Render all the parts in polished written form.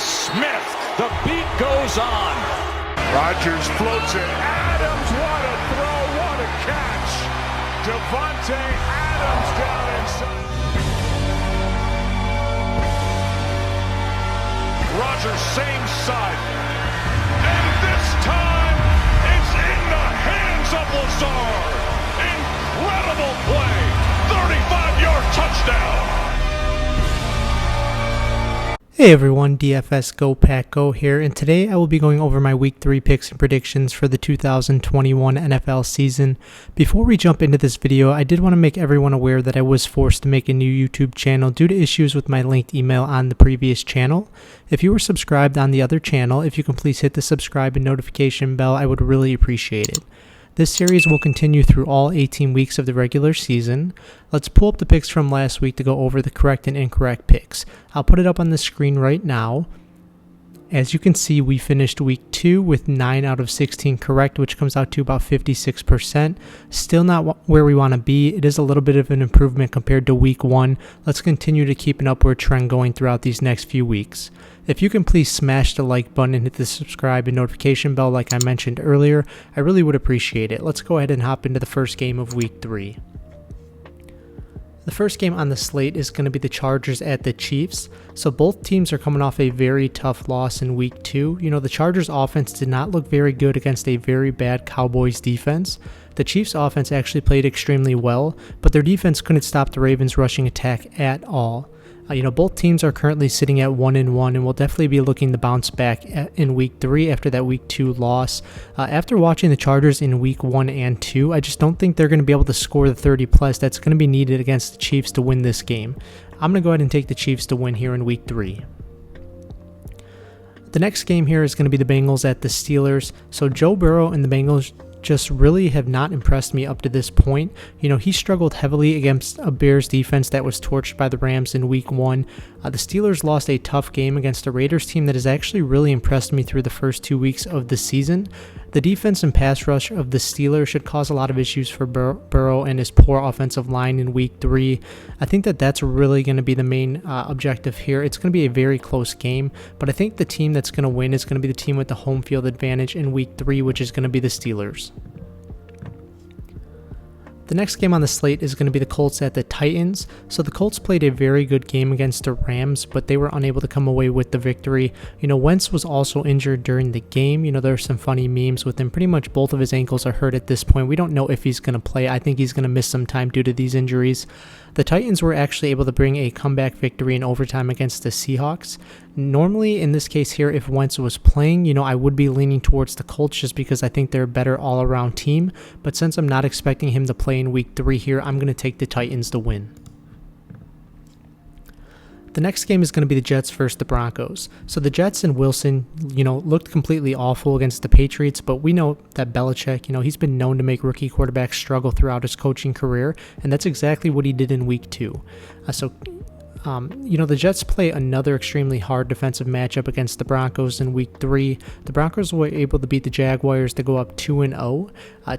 Smith. The beat goes on. Rodgers floats it. Adams, what a throw, what a catch. Devontae Adams down inside. Rodgers, same side. And this time, it's in the hands of Lazard. Incredible play. 35-yard touchdown. Hey everyone, DFS-GoPackGo here, and today I will be going over my Week 3 picks and predictions for the 2021 NFL season. Before we jump into this video, I did want to make everyone aware that I was forced to make a new YouTube channel due to issues with my linked email on the previous channel. If you were subscribed on the other channel, if you can please hit the subscribe and notification bell, I would really appreciate it. This series will continue through all 18 weeks of the regular season. Let's pull up the picks from last week to go over the correct and incorrect picks. I'll put it up on the screen right now. As you can see, we finished week 2 with 9 out of 16 correct, which comes out to about 56%. Still not where we want to be. It is a little bit of an improvement compared to week 1. Let's continue to keep an upward trend going throughout these next few weeks. If you can please smash the like button and hit the subscribe and notification bell like I mentioned earlier, I really would appreciate it. Let's go ahead and hop into the first game of week 3. The first game on the slate is going to be the Chargers at the Chiefs. So both teams are coming off a very tough loss in week 2. You know, the Chargers offense did not look very good against a very bad Cowboys defense. The Chiefs offense actually played extremely well, but their defense couldn't stop the Ravens' rushing attack at all. Both teams are currently sitting at 1-1 and will definitely be looking to bounce back in week 3 after that week 2 loss. After watching the Chargers in week 1 and 2, I just don't think they're going to be able to score the 30 plus that's going to be needed against the Chiefs to win this game. I'm going to go ahead and take the Chiefs to win here in week 3. The next game here is going to be the Bengals at the Steelers. So Joe Burrow and the Bengals just really have not impressed me up to this point. He struggled heavily against a Bears defense that was torched by the Rams in week 1. The Steelers lost a tough game against a Raiders team that has actually really impressed me through the first 2 weeks of the season. The defense and pass rush of the Steelers should cause a lot of issues for Burrow and his poor offensive line in week 3. I think that's really going to be the main objective here. It's going to be a very close game, but I think the team that's going to win is going to be the team with the home field advantage in week 3, which is going to be the Steelers. The next game on the slate is going to be the Colts at the Titans. So the Colts played a very good game against the Rams, but they were unable to come away with the victory. Wentz was also injured during the game. There are some funny memes with him. Pretty much both of his ankles are hurt at this point. We don't know if he's going to play. I think he's going to miss some time due to these injuries. The Titans were actually able to bring a comeback victory in overtime against the Seahawks. Normally, in this case here, if Wentz was playing, I would be leaning towards the Colts just because I think they're a better all-around team. But since I'm not expecting him to play in week 3 here, I'm going to take the Titans to win. The next game is going to be the Jets versus the Broncos. So the Jets and Wilson, looked completely awful against the Patriots, but we know that Belichick, he's been known to make rookie quarterbacks struggle throughout his coaching career, and that's exactly what he did in week 2. The Jets play another extremely hard defensive matchup against the Broncos in week 3. The Broncos were able to beat the Jaguars to go up 2-0.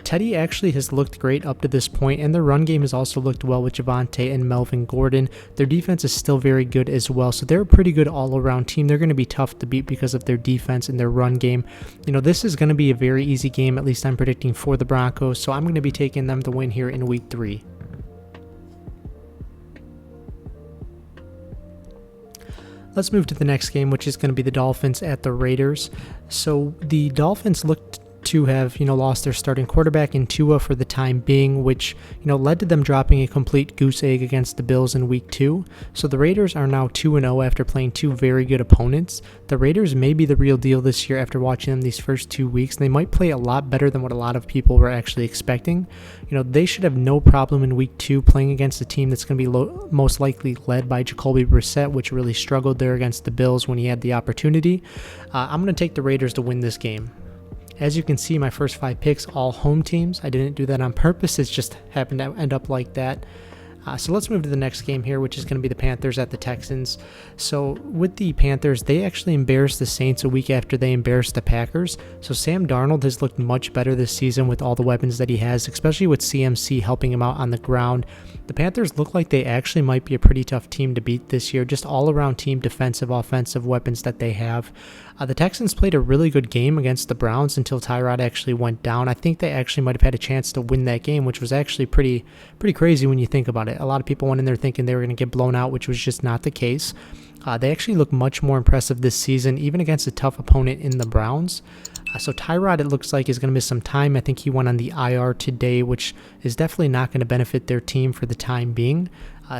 Teddy actually has looked great up to this point, and their run game has also looked well with Javonte and Melvin Gordon. Their defense is still very good as well, so they're a pretty good all-around team. They're going to be tough to beat because of their defense and their run game. This is going to be a very easy game, at least I'm predicting for the Broncos, so I'm going to be taking them to win here in week 3. Let's move to the next game, which is going to be the Dolphins at the Raiders. So the Dolphins looked to have, lost their starting quarterback in Tua for the time being, which, led to them dropping a complete goose egg against the Bills in week 2. So the Raiders are now 2-0 after playing 2 very good opponents. The Raiders may be the real deal this year after watching them these first 2 weeks. They might play a lot better than what a lot of people were actually expecting. They should have no problem in week 2 playing against a team that's going to be most likely led by Jacoby Brissett, which really struggled there against the Bills when he had the opportunity. I'm going to take the Raiders to win this game. As you can see, my first 5 picks, all home teams. I didn't do that on purpose. It just happened to end up like that. So let's move to the next game here, which is going to be the Panthers at the Texans. So with the Panthers, they actually embarrassed the Saints a week after they embarrassed the Packers. So Sam Darnold has looked much better this season with all the weapons that he has, especially with CMC helping him out on the ground. The Panthers look like they actually might be a pretty tough team to beat this year, just all-around team defensive, offensive weapons that they have. The Texans played a really good game against the Browns until Tyrod actually went down. I think they actually might have had a chance to win that game, which was actually pretty crazy when you think about it. A lot of people went in there thinking they were going to get blown out, which was just not the case. They actually look much more impressive this season, even against a tough opponent in the Browns. So Tyrod, it looks like, is going to miss some time. I think he went on the IR today, which is definitely not going to benefit their team for the time being.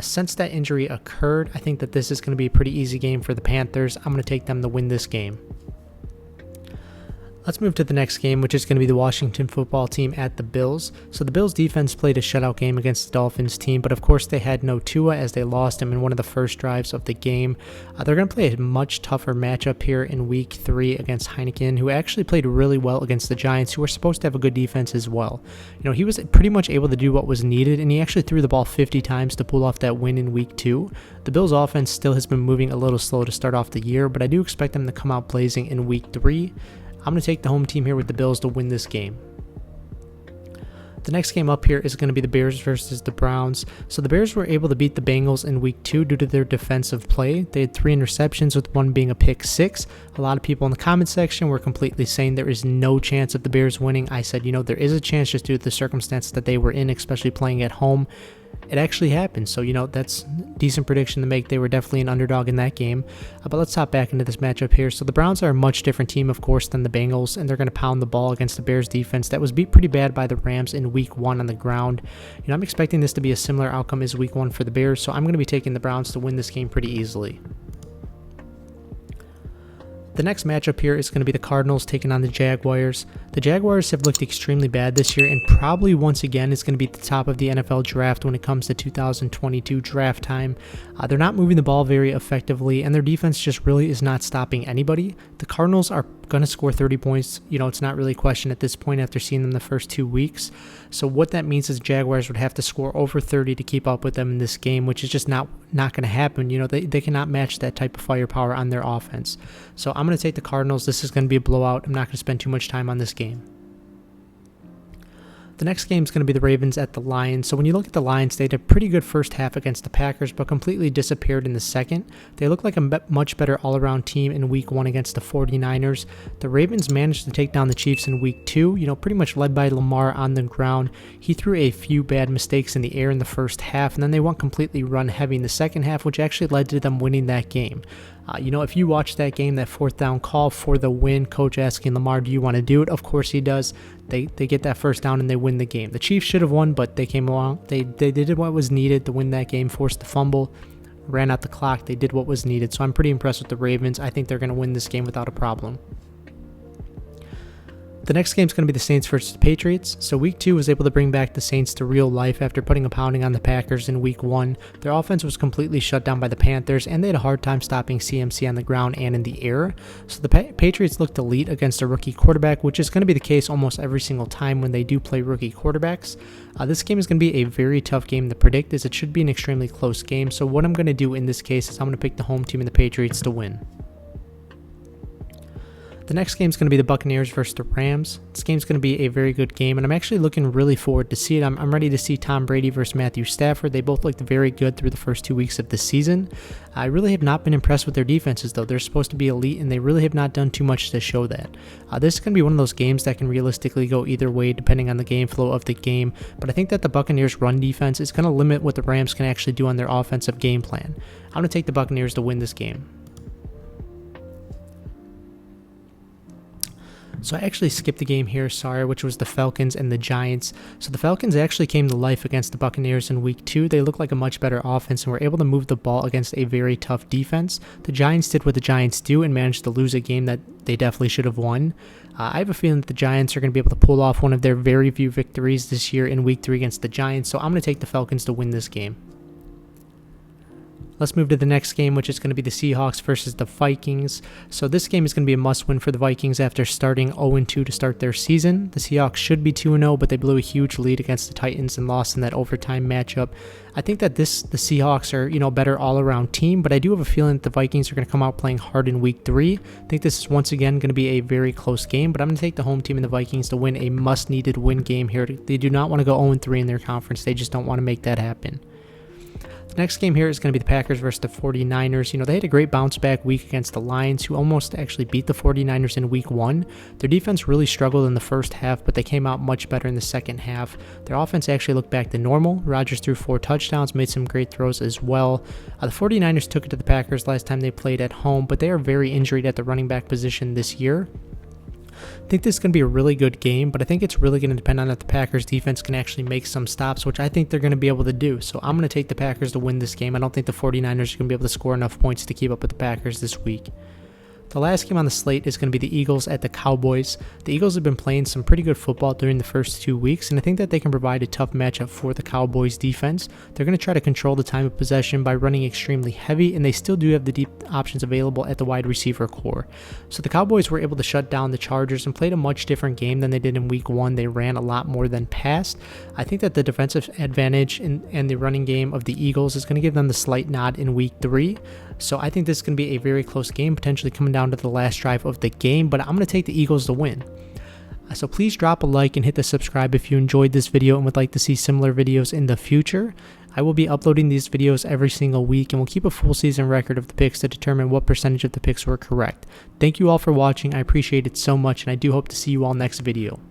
Since that injury occurred, I think that this is going to be a pretty easy game for the Panthers. I'm going to take them to win this game. Let's move to the next game, which is going to be the Washington football team at the Bills. So the Bills defense played a shutout game against the Dolphins team, but of course they had no Tua as they lost him in one of the first drives of the game. They're going to play a much tougher matchup here in week 3 against Heineken, who actually played really well against the Giants, who are supposed to have a good defense as well. You know, he was pretty much able to do what was needed, and he actually threw the ball 50 times to pull off that win in week 2. The Bills offense still has been moving a little slow to start off the year, but I do expect them to come out blazing in week 3. I'm going to take the home team here with the Bills to win this game. The next game up here is going to be the Bears versus the Browns. So the Bears were able to beat the Bengals in week 2 due to their defensive play. They had 3 interceptions, with one being a pick 6. A lot of people in the comment section were completely saying there is no chance of the Bears winning. I said, you know, there is a chance just due to the circumstance that they were in, especially playing at home. It actually happened, so you know, that's a decent prediction to make. They were definitely an underdog in that game. But let's hop back into this matchup here. So the Browns are a much different team, of course, than the Bengals, and they're going to pound the ball against the Bears defense that was beat pretty bad by the Rams in week 1 on the ground. You know, I'm expecting this to be a similar outcome as week 1 for the Bears, so I'm going to be taking the Browns to win this game pretty easily. The next matchup here is going to be the Cardinals taking on the Jaguars. The Jaguars have looked extremely bad this year, and probably once again is going to be at the top of the NFL draft when it comes to 2022 draft time. They're not moving the ball very effectively, and their defense just really is not stopping anybody. The Cardinals are going to score 30 points. You know, it's not really a question at this point after seeing them the first 2 weeks. So what that means is Jaguars would have to score over 30 to keep up with them in this game, which is just not going to happen. You know, they cannot match that type of firepower on their offense. So I'm going to take the Cardinals. This is going to be a blowout. I'm not going to spend too much time on this game. The next game is going to be the Ravens at the Lions. So when you look at the Lions, they had a pretty good first half against the Packers, but completely disappeared in the second. They look like a much better all-around team in week 1 against the 49ers. The Ravens managed to take down the Chiefs in week 2, you know, pretty much led by Lamar on the ground. He threw a few bad mistakes in the air in the first half, and then they went completely run heavy in the second half, which actually led to them winning that game. You know, if you watch that game, that 4th down call for the win, coach asking Lamar, do you want to do it? Of course he does. They get that 1st down and they win the game. The Chiefs should have won, but they came along. They did what was needed to win that game, forced the fumble, ran out the clock. They did what was needed. So I'm pretty impressed with the Ravens. I think they're going to win this game without a problem. The next game is going to be the Saints versus the Patriots. So week 2 was able to bring back the Saints to real life after putting a pounding on the Packers in week 1. Their offense was completely shut down by the Panthers, and they had a hard time stopping CMC on the ground and in the air. So the Patriots looked elite against a rookie quarterback, which is going to be the case almost every single time when they do play rookie quarterbacks. This game is going to be a very tough game to predict, as it should be an extremely close game. So what I'm going to do in this case is I'm going to pick the home team and the Patriots to win. The next game is going to be the Buccaneers versus the Rams. This game is going to be a very good game, and I'm actually looking really forward to see it. I'm ready to see Tom Brady versus Matthew Stafford. They both looked very good through the first 2 weeks of the season. I really have not been impressed with their defenses, though. They're supposed to be elite, and they really have not done too much to show that. This is going to be one of those games that can realistically go either way depending on the game flow of the game, but I think that the Buccaneers' run defense is going to limit what the Rams can actually do on their offensive game plan. I'm going to take the Buccaneers to win this game. So I actually skipped the game here, sorry, which was the Falcons and the Giants. So the Falcons actually came to life against the Buccaneers in week 2. They look like a much better offense and were able to move the ball against a very tough defense. The Giants did what the Giants do and managed to lose a game that they definitely should have won. I have a feeling that the Giants are going to be able to pull off one of their very few victories this year in week 3 against the Giants, so I'm going to take the Falcons to win this game. Let's move to the next game, which is going to be the Seahawks versus the Vikings. So this game is going to be a must-win for the Vikings after starting 0-2 to start their season. The Seahawks should be 2-0, but they blew a huge lead against the Titans and lost in that overtime matchup. I think that the Seahawks are, better all-around team, but I do have a feeling that the Vikings are going to come out playing hard in Week 3. I think this is once again going to be a very close game, but I'm going to take the home team and the Vikings to win a must-needed win game here. They do not want to go 0-3 in their conference. They just don't want to make that happen. The next game here is going to be the Packers versus the 49ers. They had a great bounce back week against the Lions, who almost actually beat the 49ers in week 1. Their defense really struggled in the first half, but they came out much better in the second half. Their offense actually looked back to normal. Rodgers threw 4 touchdowns, made some great throws as well. The 49ers took it to the Packers last time they played at home, but they are very injured at the running back position this year. I think this is going to be a really good game, but I think it's really going to depend on if the Packers defense can actually make some stops, which I think they're going to be able to do. So I'm going to take the Packers to win this game. I don't think the 49ers are going to be able to score enough points to keep up with the Packers this week. The last game on the slate is going to be the Eagles at the Cowboys. The Eagles have been playing some pretty good football during the first 2 weeks, and I think that they can provide a tough matchup for the Cowboys defense. They're going to try to control the time of possession by running extremely heavy, and they still do have the deep options available at the wide receiver core. So the Cowboys were able to shut down the Chargers and played a much different game than they did in week 1. They ran a lot more than passed. I think that the defensive advantage and the running game of the Eagles is going to give them the slight nod in week 3. So I think this is going to be a very close game, potentially coming down to the last drive of the game, but I'm going to take the Eagles to win. So please drop a like and hit the subscribe if you enjoyed this video and would like to see similar videos in the future. I will be uploading these videos every single week, and we'll keep a full season record of the picks to determine what percentage of the picks were correct. Thank you all for watching. I appreciate it so much, and I do hope to see you all next video.